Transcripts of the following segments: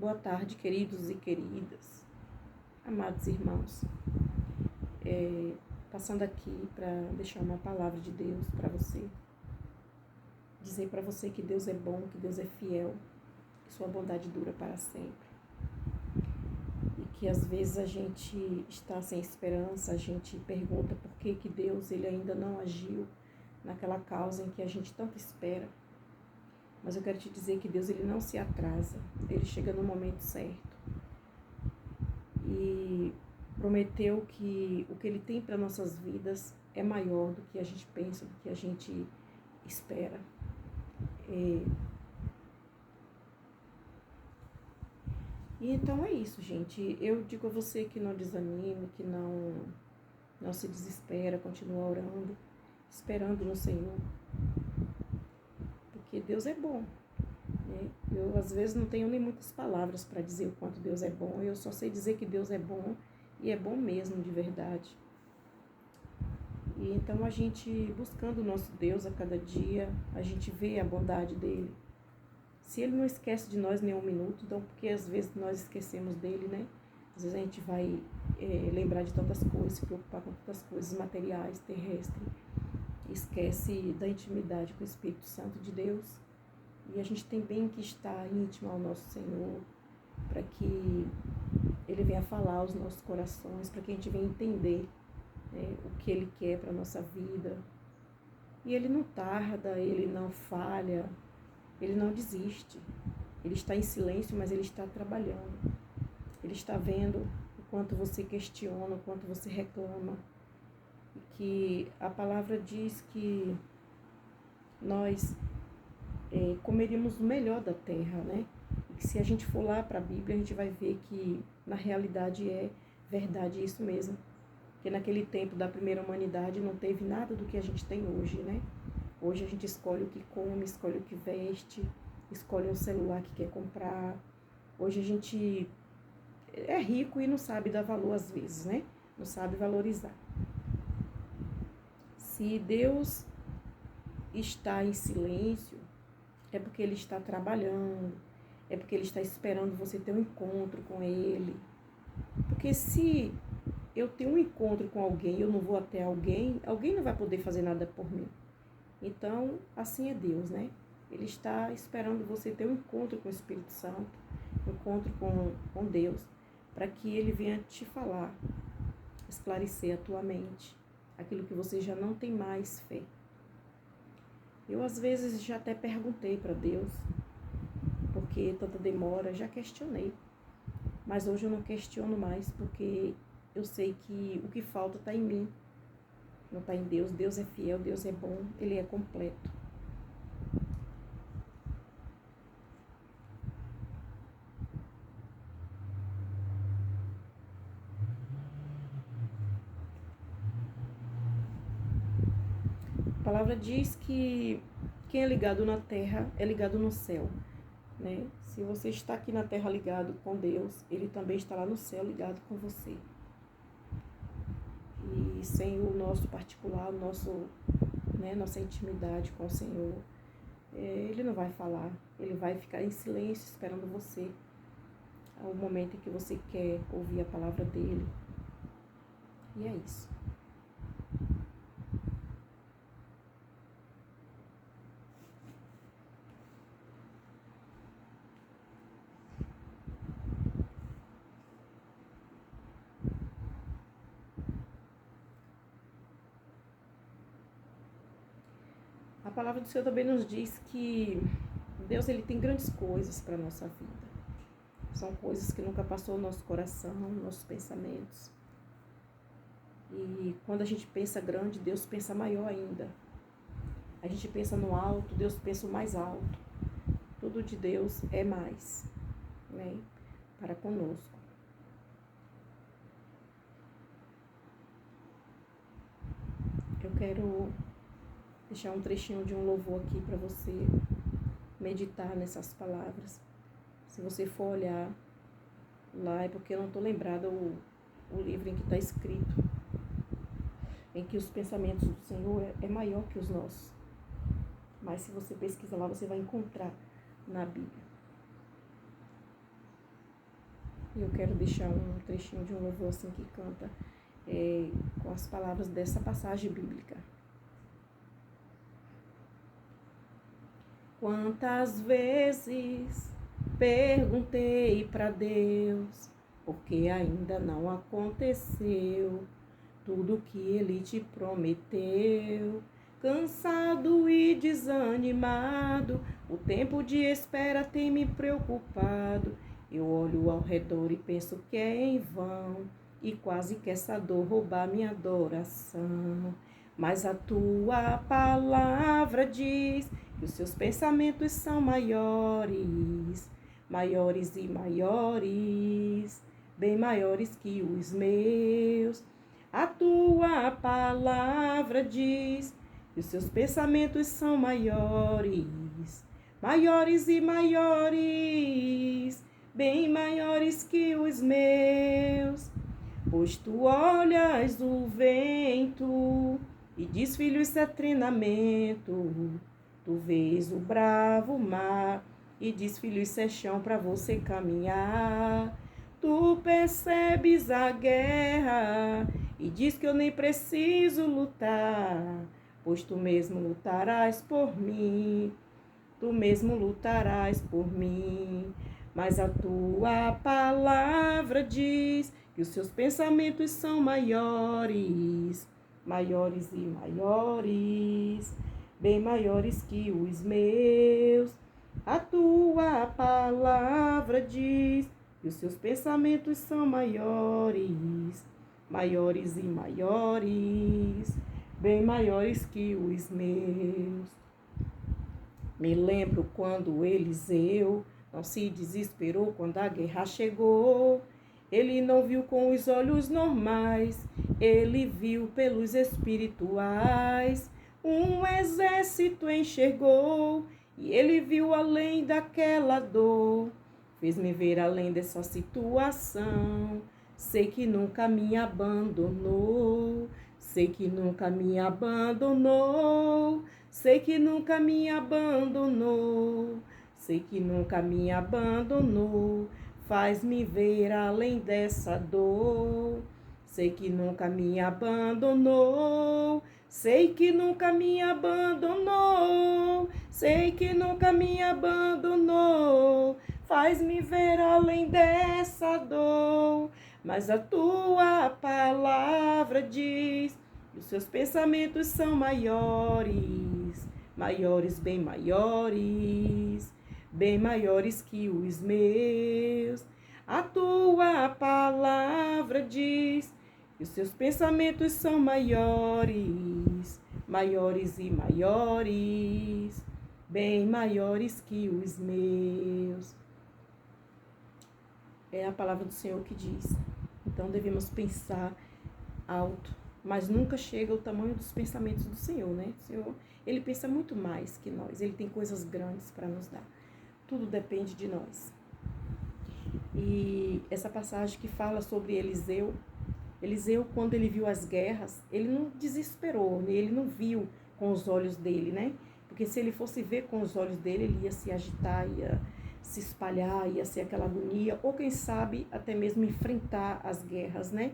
Boa tarde, queridos e queridas, amados irmãos. Passando aqui para deixar uma palavra de Deus para você. Dizer para você que Deus é bom, que Deus é fiel, que sua bondade dura para sempre. E que às vezes a gente está sem esperança, a gente pergunta por que Deus ele ainda não agiu naquela causa em que a gente tanto espera. Mas eu quero te dizer que Deus ele não se atrasa, ele chega no momento certo. E prometeu que o que ele tem para nossas vidas é maior do que a gente pensa, do que a gente espera. E então é isso, gente. Eu digo a você que não desanime, que não se desespera, continua orando, esperando no Senhor. Porque Deus é bom. Né? Eu, às vezes, não tenho nem muitas palavras para dizer o quanto Deus é bom. Eu só sei dizer que Deus é bom e é bom mesmo, de verdade. E então, a gente, buscando o nosso Deus a cada dia, a gente vê a bondade dele. Se ele não esquece de nós nem um minuto, então, porque às vezes nós esquecemos dele, né? Às vezes a gente vai lembrar de tantas coisas, se preocupar com tantas coisas materiais, terrestres, esquece da intimidade com o Espírito Santo de Deus. E a gente tem bem que estar íntimo ao nosso Senhor, para que ele venha falar aos nossos corações, para que a gente venha entender o que ele quer para a nossa vida. E ele não tarda, ele não falha, ele não desiste. Ele está em silêncio, mas ele está trabalhando. Ele está vendo o quanto você questiona, o quanto você reclama. E que a palavra diz que nós comeríamos o melhor da terra, né? E que se a gente for lá para a Bíblia, a gente vai ver que na realidade é verdade isso mesmo. Porque naquele tempo da primeira humanidade não teve nada do que a gente tem hoje, né? Hoje a gente escolhe o que come, escolhe o que veste, escolhe um celular que quer comprar. Hoje a gente é rico e não sabe dar valor às vezes, né? Não sabe valorizar. Se Deus está em silêncio, é porque ele está trabalhando, é porque ele está esperando você ter um encontro com ele. Porque se eu tenho um encontro com alguém e eu não vou até alguém, alguém não vai poder fazer nada por mim. Então, assim é Deus, né? Ele está esperando você ter um encontro com o Espírito Santo, um encontro com Deus, para que ele venha te falar, esclarecer a tua mente, aquilo que você já não tem mais fé. Eu, às vezes, já até perguntei para Deus, porque tanta demora, já questionei. Mas hoje eu não questiono mais, porque eu sei que o que falta está em mim, não está em Deus. Deus é fiel, Deus é bom, ele é completo. A palavra diz que quem é ligado na terra é ligado no céu, né? Se você está aqui na terra ligado com Deus, ele também está lá no céu ligado com você. E sem o nosso particular, nossa intimidade com o Senhor, ele não vai falar, ele vai ficar em silêncio esperando você, ao momento em que você quer ouvir a palavra dele. E é isso. A palavra do Senhor também nos diz que Deus ele tem grandes coisas para a nossa vida. São coisas que nunca passou no nosso coração, nos nossos pensamentos. E quando a gente pensa grande, Deus pensa maior ainda. A gente pensa no alto, Deus pensa o mais alto. Tudo de Deus é mais, né, para conosco. Eu quero deixar um trechinho de um louvor aqui para você meditar nessas palavras. Se você for olhar lá, é porque eu não estou lembrada o livro em que está escrito, em que os pensamentos do Senhor é maior que os nossos. Mas se você pesquisa lá, você vai encontrar na Bíblia. E eu quero deixar um trechinho de um louvor assim que canta com as palavras dessa passagem bíblica. Quantas vezes perguntei para Deus, porque ainda não aconteceu tudo que Ele te prometeu. Cansado e desanimado, o tempo de espera tem me preocupado. Eu olho ao redor e penso que é em vão, e quase que essa dor roubar minha adoração. Mas a tua palavra diz que os seus pensamentos são maiores, maiores e maiores, bem maiores que os meus. A tua palavra diz que os seus pensamentos são maiores, maiores e maiores, bem maiores que os meus. Pois tu olhas o vento e diz, filho, isso é treinamento. Tu vês o bravo mar e diz, filho, isso é chão para você caminhar. Tu percebes a guerra e diz que eu nem preciso lutar, pois tu mesmo lutarás por mim, tu mesmo lutarás por mim. Mas a tua palavra diz que os seus pensamentos são maiores, maiores e maiores, bem maiores que os meus. A tua palavra diz que os seus pensamentos são maiores, maiores e maiores, bem maiores que os meus. Me lembro quando Eliseu não se desesperou quando a guerra chegou. Ele não viu com os olhos normais, ele viu pelos espirituais. Um exército enxergou e ele viu além daquela dor. Fez-me ver além dessa situação. Sei que nunca me abandonou, sei que nunca me abandonou, sei que nunca me abandonou, sei que nunca me abandonou. Faz-me ver além dessa dor. Sei que nunca me abandonou, sei que nunca me abandonou, sei que nunca me abandonou. Faz-me ver além dessa dor. Mas a tua palavra diz que os seus pensamentos são maiores, maiores, bem maiores que os meus. A tua palavra diz que os seus pensamentos são maiores, maiores e maiores, bem maiores que os meus. É a palavra do Senhor que diz. Então devemos pensar alto, mas nunca chega ao tamanho dos pensamentos do Senhor, né? O Senhor, ele pensa muito mais que nós, ele tem coisas grandes para nos dar. Tudo depende de nós. E essa passagem que fala sobre Eliseu, quando ele viu as guerras, ele não desesperou, ele não viu com os olhos dele, né? Porque se ele fosse ver com os olhos dele, ele ia se agitar, ia se espalhar, ia ser aquela agonia, ou quem sabe até mesmo enfrentar as guerras, né?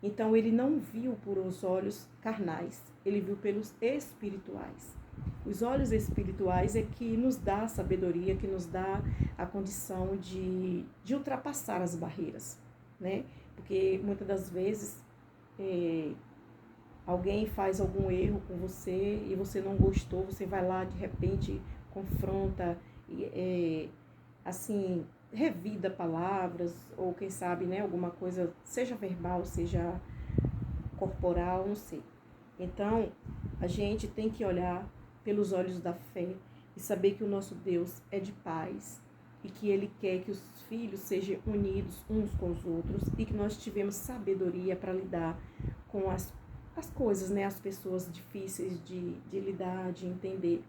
Então ele não viu por os olhos carnais, ele viu pelos espirituais. Os olhos espirituais é que nos dá a sabedoria, que nos dá a condição de ultrapassar as barreiras, né? Porque muitas das vezes alguém faz algum erro com você e você não gostou, você vai lá, de repente, confronta, assim, revida palavras, ou quem sabe, né, alguma coisa, seja verbal, seja corporal, não sei. Então, a gente tem que olhar pelos olhos da fé e saber que o nosso Deus é de paz e que Ele quer que os filhos sejam unidos uns com os outros e que nós tivemos sabedoria para lidar com as coisas, né, as pessoas difíceis de lidar, de entender.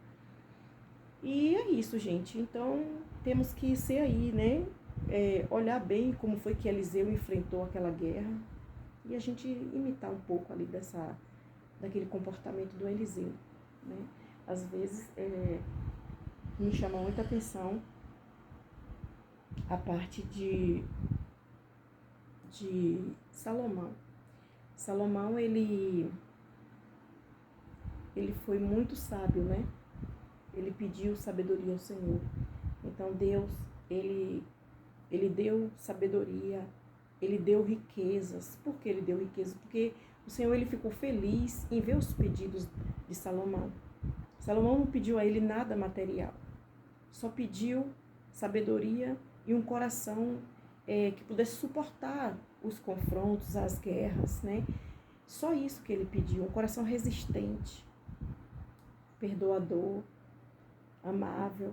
E é isso, gente. Então, temos que ser aí, né, olhar bem como foi que Eliseu enfrentou aquela guerra e a gente imitar um pouco ali daquele comportamento do Eliseu, né? Às vezes, me chama muita atenção a parte de de Salomão. Salomão, ele foi muito sábio, né? Ele pediu sabedoria ao Senhor. Então Deus, ele deu sabedoria, ele deu riquezas. Por que ele deu riquezas? Porque o Senhor, ele ficou feliz em ver os pedidos de Salomão. Salomão não pediu a ele nada material, só pediu sabedoria e um coração que pudesse suportar os confrontos, as guerras, né? Só isso que ele pediu, um coração resistente, perdoador, amável.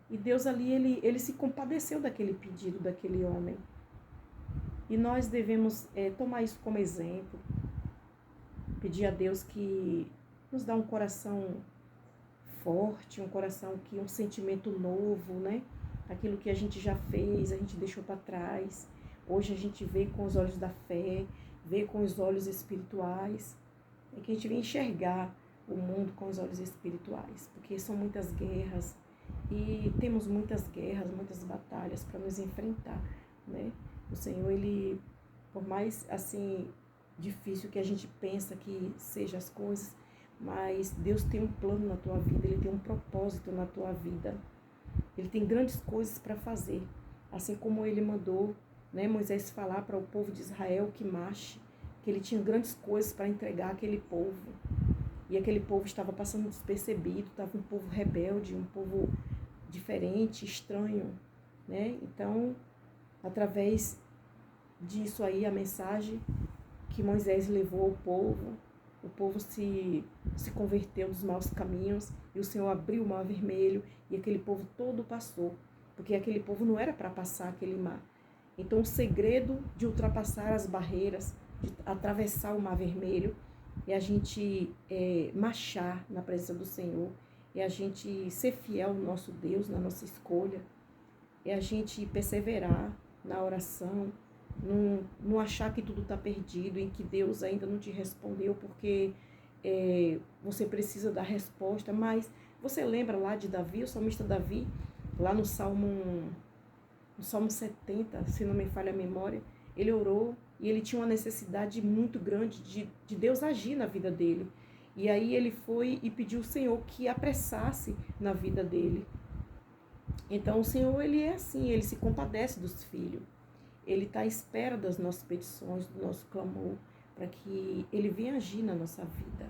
E Deus ali, ele se compadeceu daquele pedido daquele homem. E nós devemos tomar isso como exemplo, pedir a Deus que nos dá um coração forte, um sentimento novo, né? Aquilo que a gente já fez, a gente deixou para trás. Hoje a gente vê com os olhos da fé, vê com os olhos espirituais. É que a gente vem enxergar o mundo com os olhos espirituais, porque são muitas guerras e temos muitas guerras, muitas batalhas para nos enfrentar, né? O Senhor, ele, por mais assim difícil que a gente pensa que seja as coisas, mas Deus tem um plano na tua vida, Ele tem um propósito na tua vida. Ele tem grandes coisas para fazer, assim como Ele mandou, né, Moisés falar para o povo de Israel que marche, que Ele tinha grandes coisas para entregar àquele povo. E aquele povo estava passando despercebido, estava um povo rebelde, um povo diferente, estranho, né? Então, através disso aí, a mensagem que Moisés levou ao povo, o povo se converteu dos maus caminhos e o Senhor abriu o mar vermelho e aquele povo todo passou, porque aquele povo não era para passar aquele mar. Então, o segredo de ultrapassar as barreiras, de atravessar o mar vermelho, é a gente marchar na presença do Senhor, é a gente ser fiel ao nosso Deus, na nossa escolha, é a gente perseverar na oração, não achar que tudo está perdido, em que Deus ainda não te respondeu, porque você precisa da resposta. Mas você lembra lá de Davi, o salmista Davi, lá no Salmo 70, se não me falha a memória, ele orou e ele tinha uma necessidade muito grande de Deus agir na vida dele. E aí ele foi e pediu ao Senhor que apressasse na vida dele. Então o Senhor, ele é assim, ele se compadece dos filhos. Ele está à espera das nossas petições, do nosso clamor, para que ele venha agir na nossa vida.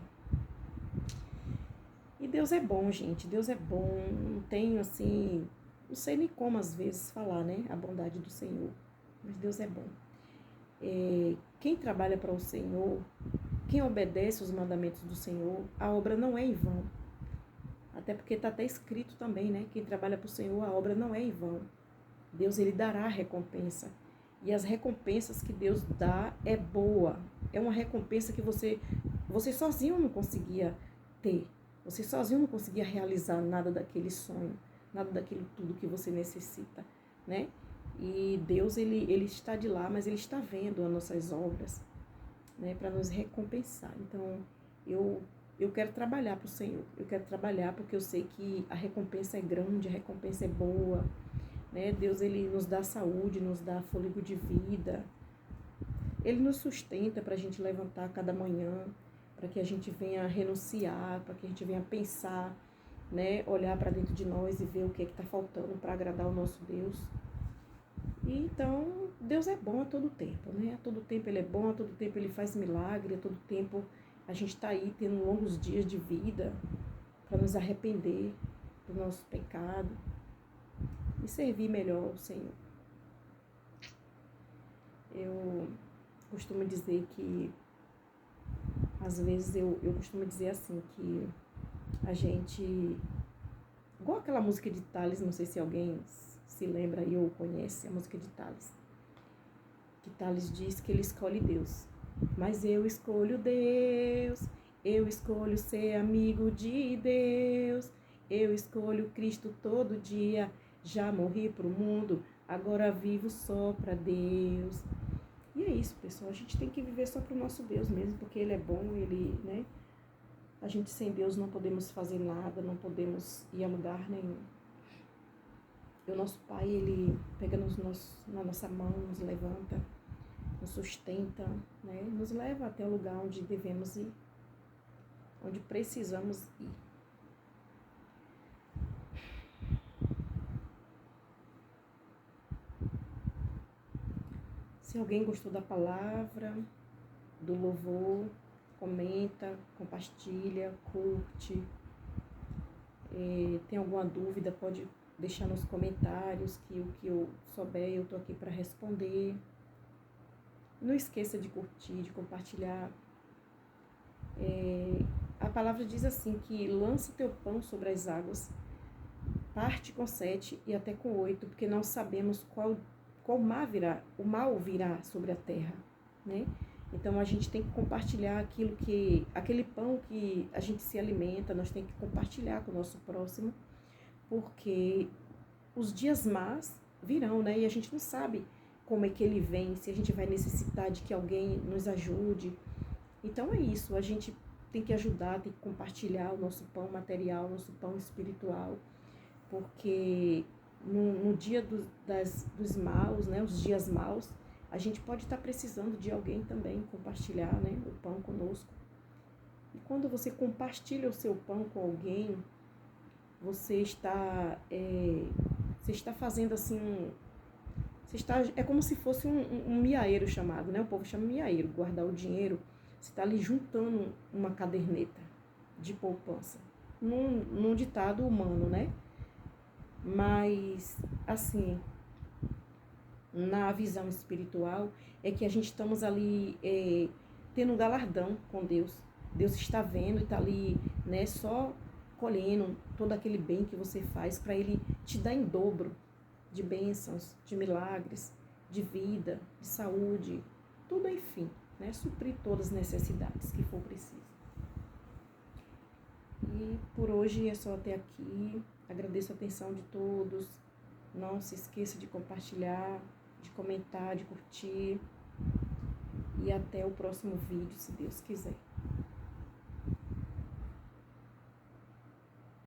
E Deus é bom, gente, Deus é bom. Não tenho assim, não sei nem como às vezes falar, né, a bondade do Senhor, mas Deus é bom. Quem trabalha para o Senhor, quem obedece os mandamentos do Senhor, a obra não é em vão. Até porque está até escrito também, né? Quem trabalha para o Senhor, a obra não é em vão. Deus, ele dará a recompensa. E as recompensas que Deus dá é boa. É uma recompensa que você sozinho não conseguia ter. Você sozinho não conseguia realizar nada daquele sonho, nada daquilo tudo que você necessita, né? E Deus, ele está de lá, mas ele está vendo as nossas obras, né, para nos recompensar. Então, eu quero trabalhar para o Senhor. Eu quero trabalhar porque eu sei que a recompensa é grande, a recompensa é boa, né? Deus, ele nos dá saúde, nos dá fôlego de vida. Ele nos sustenta para a gente levantar cada manhã, para que a gente venha renunciar, para que a gente venha pensar, né? Olhar para dentro de nós e ver o que é que está faltando para agradar o nosso Deus. E então, Deus é bom a todo tempo, né? A todo tempo ele é bom, a todo tempo ele faz milagre, a todo tempo a gente está aí tendo longos dias de vida para nos arrepender do nosso pecado e servir melhor ao Senhor. Eu costumo dizer que, às vezes eu costumo dizer assim, que a gente, igual aquela música de Tales, não sei se alguém se lembra aí ou conhece a música de Tales, que Tales diz que ele escolhe Deus, mas eu escolho Deus, eu escolho ser amigo de Deus, eu escolho Cristo todo dia, já morri pro mundo, agora vivo só para Deus. E é isso, pessoal, a gente tem que viver só pro nosso Deus mesmo, porque ele é bom, ele, né? A gente sem Deus não podemos fazer nada, não podemos ir a lugar nenhum. E o nosso Pai, ele pega na nossa mão, nos levanta, nos sustenta, né? Nos leva até o lugar onde devemos ir, onde precisamos ir. Se alguém gostou da palavra, do louvor, comenta, compartilha, curte. Tem alguma dúvida, pode deixar nos comentários, que o que eu souber eu tô aqui para responder. Não esqueça de curtir, de compartilhar. A palavra diz assim, que lança teu pão sobre as águas, parte com 7 e até com 8, porque nós sabemos qual mal virá sobre a terra, né? Então a gente tem que compartilhar aquele pão que a gente se alimenta, nós tem que compartilhar com o nosso próximo, porque os dias más virão, né? E a gente não sabe como é que ele vem, se a gente vai necessitar de que alguém nos ajude. Então é isso, a gente tem que ajudar, tem que compartilhar o nosso pão material, o nosso pão espiritual, porque no dia dos maus, né, os dias maus, a gente pode estar precisando de alguém também compartilhar, né, o pão conosco. E quando você compartilha o seu pão com alguém, você está fazendo assim, é como se fosse um miaeiro chamado, né? O povo chama miaeiro, guardar o dinheiro. Você está ali juntando uma caderneta de poupança, num ditado humano, né? Mas, assim, na visão espiritual, é que a gente estamos ali tendo um galardão com Deus. Deus está vendo e está ali, né, só colhendo todo aquele bem que você faz para Ele te dar em dobro de bênçãos, de milagres, de vida, de saúde, tudo, enfim, né, suprir todas as necessidades que for preciso. E por hoje é só até aqui. Agradeço a atenção de todos. Não se esqueça de compartilhar, de comentar, de curtir. E até o próximo vídeo, se Deus quiser.